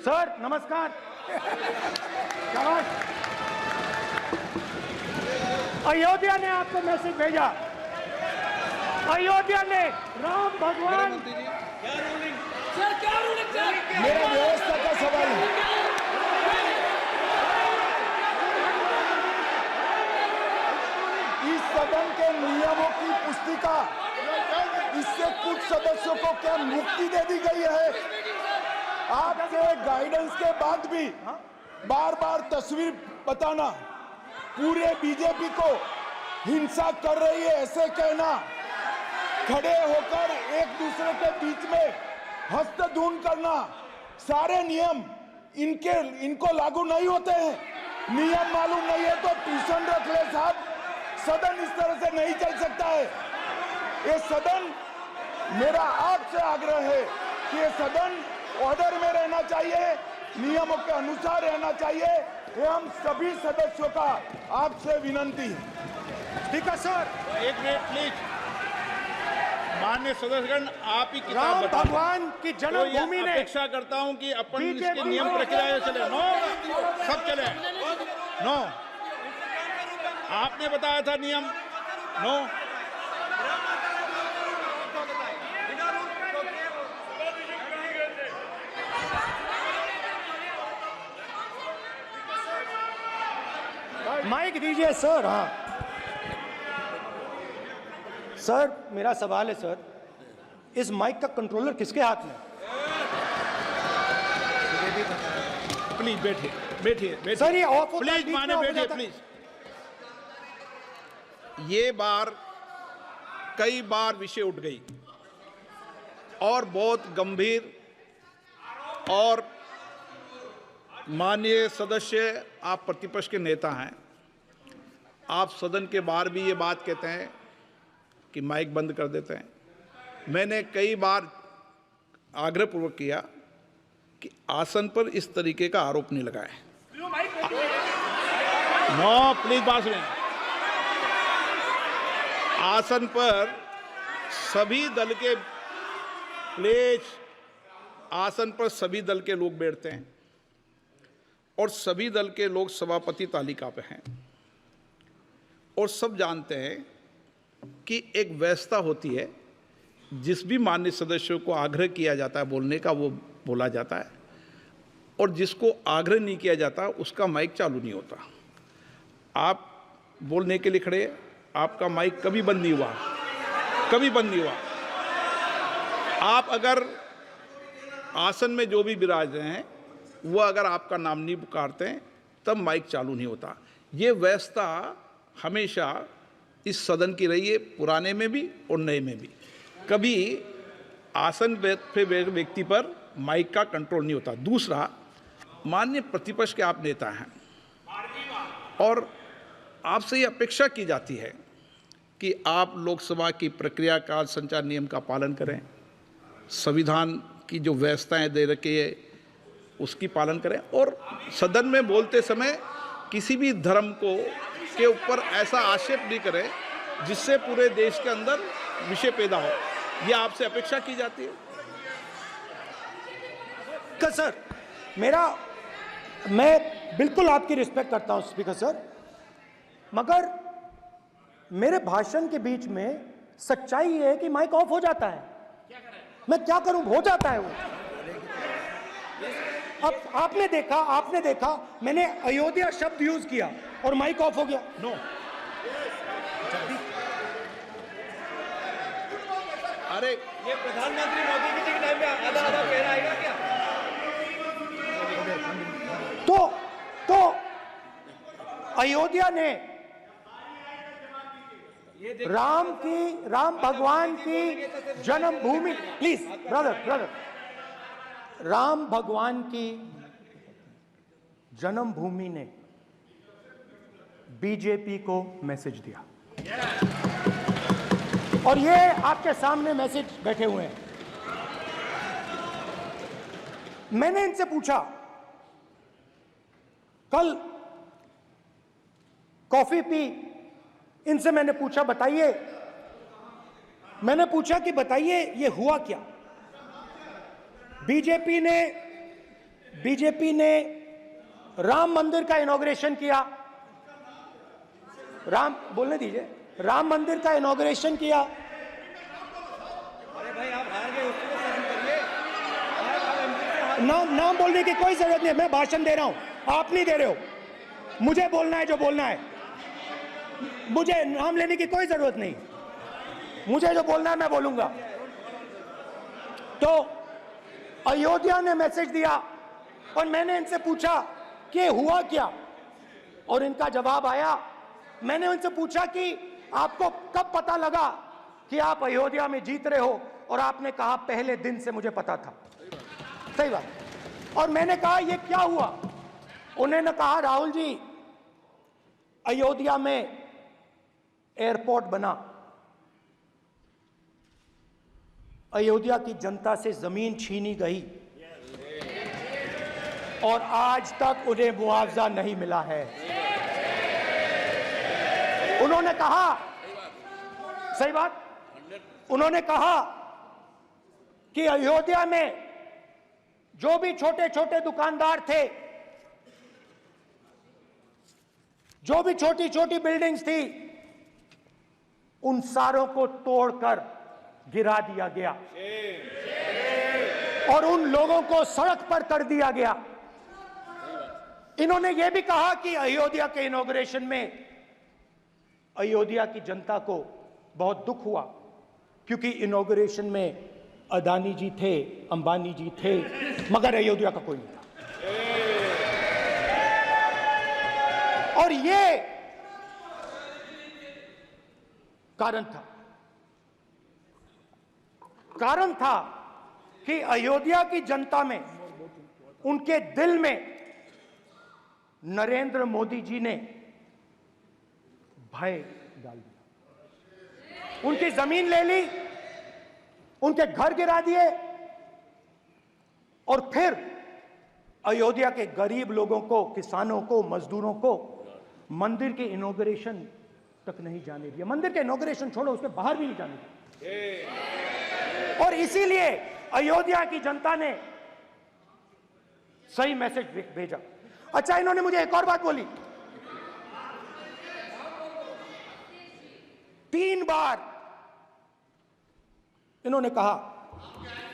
Sir नमस्कार। शाबाश। अयोध्या ने आपको मैसेज भेजा। अयोध्या ने राम भगवान। मेरा व्यवस्था का सवाल है। इस सदन के नियमों की पुस्तिका, इससे कुछ सदस्यों को क्या मुक्ति दे दी गई है? आपके गाइडेंस के बाद भी बार बार तस्वीर बताना, पूरे बीजेपी को हिंसा कर रही है ऐसे कहना, खड़े होकर एक दूसरे के बीच में हस्तधून करना, सारे नियम इनको लागू नहीं होते हैं। नियम मालूम नहीं है तो ट्यूशन रख ले साहब। सदन इस तरह से नहीं चल सकता है। ये सदन, मेरा आपसे आग्रह है कि ये सदन ऑर्डर में रहना चाहिए, नियमों के अनुसार रहना चाहिए। ये हम सभी सदस्यों का आपसे विनंती है। स्पीकर सर, एक मिनट प्लीज। माननीय सदस्यगण, आप ही किताब राम बताओ। भगवान की जन्मभूमि ने अपेक्षा करता हूं कि अपन बीजेपी इसके नियम प्रक्रिया चले। नो, सब चले। नो, आपने बताया था नियम। नो, माइक दीजिए सर। हाँ सर, मेरा सवाल है सर, इस माइक का कंट्रोलर किसके हाथ में? प्लीज बैठिए, बैठिए सर ये ऑफ होता है, प्लीज, बीच में माने ऑफ हो बैठिए जाता है। प्लीज। ये बार कई बार विषय उठ गई और बहुत गंभीर, और माननीय सदस्य, आप प्रतिपक्ष के नेता हैं, आप सदन के बाहर भी ये बात कहते हैं कि माइक बंद कर देते हैं। मैंने कई बार आग्रहपूर्वक किया कि आसन पर इस तरीके का आरोप नहीं लगाएं। नो, प्लीज बात सुनिए। आसन पर सभी दल के, प्लीज, आसन पर सभी दल के लोग बैठते हैं और सभी दल के लोग सभापति तालिका पे हैं और सब जानते हैं कि एक व्यवस्था होती है, जिस भी माननीय सदस्यों को आग्रह किया जाता है बोलने का वो बोला जाता है, और जिसको आग्रह नहीं किया जाता उसका माइक चालू नहीं होता। आप बोलने के लिए खड़े, आपका माइक कभी बंद नहीं हुआ, कभी बंद नहीं हुआ। आप अगर आसन में जो भी विराज रहे हैं वो अगर आपका नाम नहीं पुकारते हैं तब माइक चालू नहीं होता। ये व्यवस्था हमेशा इस सदन की रही है, पुराने में भी और नए में भी। कभी आसन पे व्यक्ति पर माइक का कंट्रोल नहीं होता। दूसरा, माननीय प्रतिपक्ष के आप नेता हैं और आपसे ये अपेक्षा की जाती है कि आप लोकसभा की प्रक्रिया का, संचार नियम का पालन करें, संविधान की जो व्यवस्थाएं दे रखी है उसकी पालन करें, और सदन में बोलते समय किसी भी धर्म को के ऊपर ऐसा आक्षेप नहीं करें जिससे पूरे देश के अंदर विषय पैदा हो। यह आपसे अपेक्षा की जाती है। सर, मैं बिल्कुल आपकी रिस्पेक्ट करता हूं स्पीकर सर, मगर मेरे भाषण के बीच में सच्चाई ये है कि माइक ऑफ हो जाता है। मैं क्या करूं, हो जाता है वो। अब आपने देखा मैंने अयोध्या शब्द यूज किया और माइक ऑफ हो गया। नो, अरे ये प्रधानमंत्री मोदी जी के टाइम में आधा आधा पैरा आएगा क्या? तो अयोध्या ने राम भगवान की जन्मभूमि, प्लीज ब्रदर, राम भगवान की जन्मभूमि ने बीजेपी को मैसेज दिया और ये आपके सामने मैसेज बैठे हुए हैं। मैंने इनसे पूछा, कल कॉफी पी, इनसे मैंने पूछा बताइए कि बताइए ये हुआ क्या। बीजेपी ने बीजेपी ने राम मंदिर का इनॉग्रेशन किया, राम बोलने दीजिए, राम मंदिर का इनॉग्रेशन किया। अरे भाई आप हार गए, उसको तो सहन करिए। नाम बोलने की कोई जरूरत नहीं है, मैं भाषण दे रहा हूं, आप नहीं दे रहे हो। मुझे बोलना है जो बोलना है, मुझे नाम लेने की कोई जरूरत नहीं, मुझे जो बोलना है मैं बोलूंगा। तो अयोध्या ने मैसेज दिया और मैंने इनसे पूछा कि हुआ क्या, और इनका जवाब आया। मैंने उनसे पूछा कि आपको कब पता लगा कि आप अयोध्या में जीत रहे हो, और आपने कहा पहले दिन से मुझे पता था। सही बात। और मैंने कहा ये क्या हुआ, उन्होंने कहा राहुल जी अयोध्या में एयरपोर्ट बना, अयोध्या की जनता से जमीन छीनी गई और आज तक उन्हें मुआवजा नहीं मिला है। उन्होंने कहा, सही बात, उन्होंने कहा कि अयोध्या में जो भी छोटे छोटे दुकानदार थे, जो भी छोटी छोटी बिल्डिंग्स थी, उन सारों को तोड़कर गिरा दिया गया और उन लोगों को सड़क पर कर दिया गया। इन्होंने यह भी कहा कि अयोध्या के इनॉग्रेशन में अयोध्या की जनता को बहुत दुख हुआ, क्योंकि इनॉग्रेशन में अदानी जी थे, अंबानी जी थे, मगर अयोध्या का कोई नहीं था। और ये कारण था कि अयोध्या की जनता में, उनके दिल में नरेंद्र मोदी जी ने भय डाल दिया। उनकी जमीन ले ली, उनके घर गिरा दिए, और फिर अयोध्या के गरीब लोगों को, किसानों को, मजदूरों को मंदिर के इनॉग्रेशन तक नहीं जाने दिया। मंदिर के इनॉग्रेशन छोड़ो, उसके बाहर भी नहीं जाने दिया। और इसीलिए अयोध्या की जनता ने सही मैसेज भेजा। अच्छा, इन्होंने मुझे एक और बात बोली, 3 बार इन्होंने कहा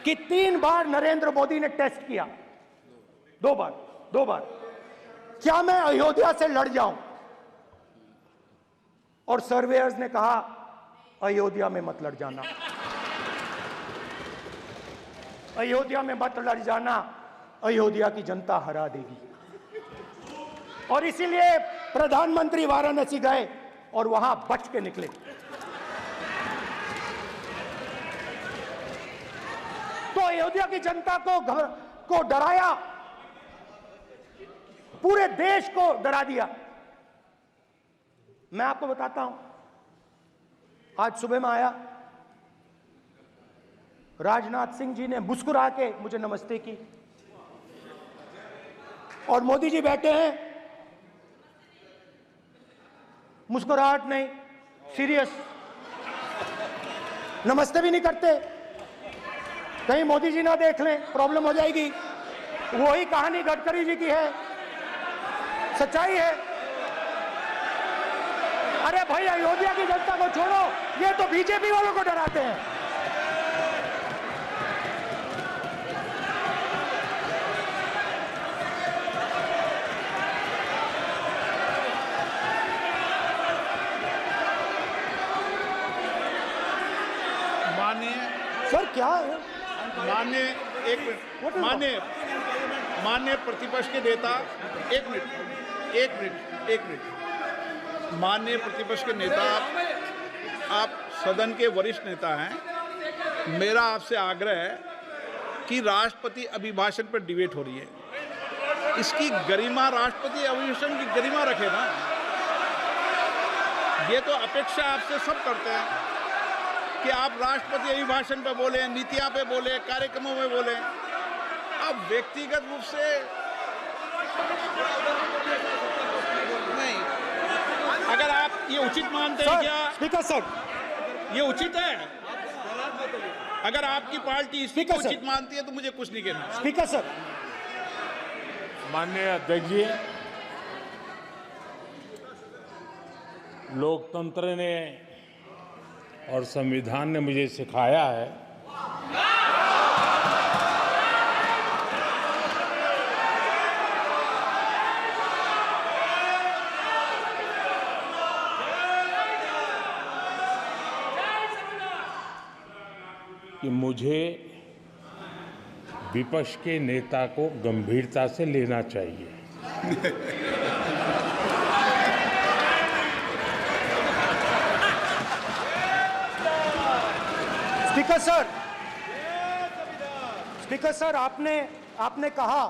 कि 3 बार नरेंद्र मोदी ने टेस्ट किया, 2 बार क्या मैं अयोध्या से लड़ जाऊं, और सर्वेयर्स ने कहा अयोध्या में मत लड़ जाना, अयोध्या में मत लड़ जाना, अयोध्या की जनता हरा देगी। और इसीलिए प्रधानमंत्री वाराणसी गए और वहां बच के निकले। तो अयोध्या की जनता को डराया, पूरे देश को डरा दिया। मैं आपको बताता हूं, आज सुबह में आया, राजनाथ सिंह जी ने मुस्कुरा के मुझे नमस्ते की, और मोदी जी बैठे हैं, मुस्कुराहट नहीं, सीरियस, नमस्ते भी नहीं करते, कहीं मोदी जी ना देख लें, प्रॉब्लम हो जाएगी। वही कहानी गडकरी जी की है, सच्चाई है। अरे भाई, अयोध्या की जनता को छोड़ो, ये तो बीजेपी वालों को डराते हैं। सर क्या है? माननीय प्रतिपक्ष के नेता, एक मिनट, माननीय प्रतिपक्ष के नेता, आप सदन के वरिष्ठ नेता हैं। मेरा आपसे आग्रह है कि राष्ट्रपति अभिभाषण पर डिबेट हो रही है, इसकी गरिमा, राष्ट्रपति अभिभाषण की गरिमा रखे ना। ये तो अपेक्षा आपसे सब करते हैं कि आप राष्ट्रपति अभिभाषण पे बोले, नीतियां पे बोले, कार्यक्रमों में बोले। अब व्यक्तिगत रूप से नहीं, अगर आप ये उचित मानते हैं क्या? स्पीकर सर, ये उचित है? अगर आपकी पार्टी इसको उचित मानती है तो मुझे कुछ नहीं कहना। स्पीकर सर, माननीय अध्यक्ष जी, लोकतंत्र ने और संविधान ने मुझे सिखाया है कि मुझे विपक्ष के नेता को गंभीरता से लेना चाहिए। स्पीकर सर, आपने कहा